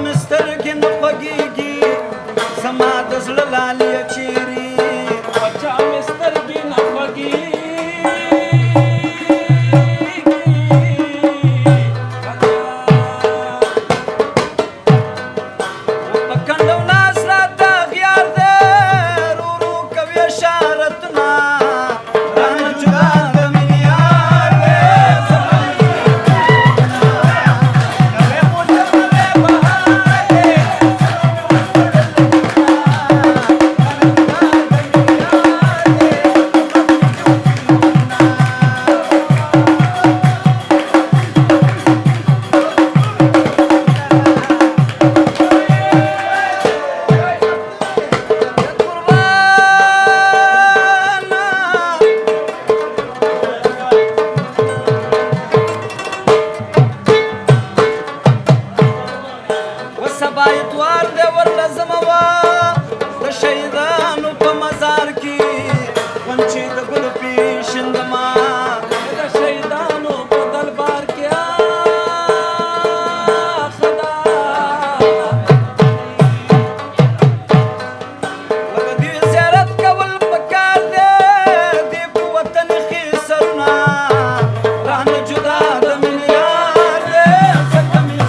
مې سترګې نه خوږېږي زما د زړه لالې چیرې چا مې سترګې نه خوږېږي په کنډو ناس راته غیار دی رو رو کوي اشارتونه رانه جدا د مینې یار دی سبا اتوار دی ورله زموه د شهیدانو په مزار کې غونچې د ګلو پیشندمه د شهیدانو په دربار کې خدا لکه دوی زیارت کول پکار دی دی په وطن ښې سرونه رانه جدا د مینې یار دی ځکه مې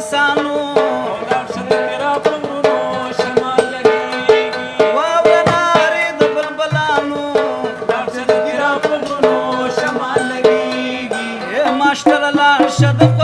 کسانو لاړ شه د تیرا په غرونو شمال لګېږي واوره نارې د بلبلانو لاړ شه د تیرا په غرونو شمال لګېږي ماشټر لاړ شه د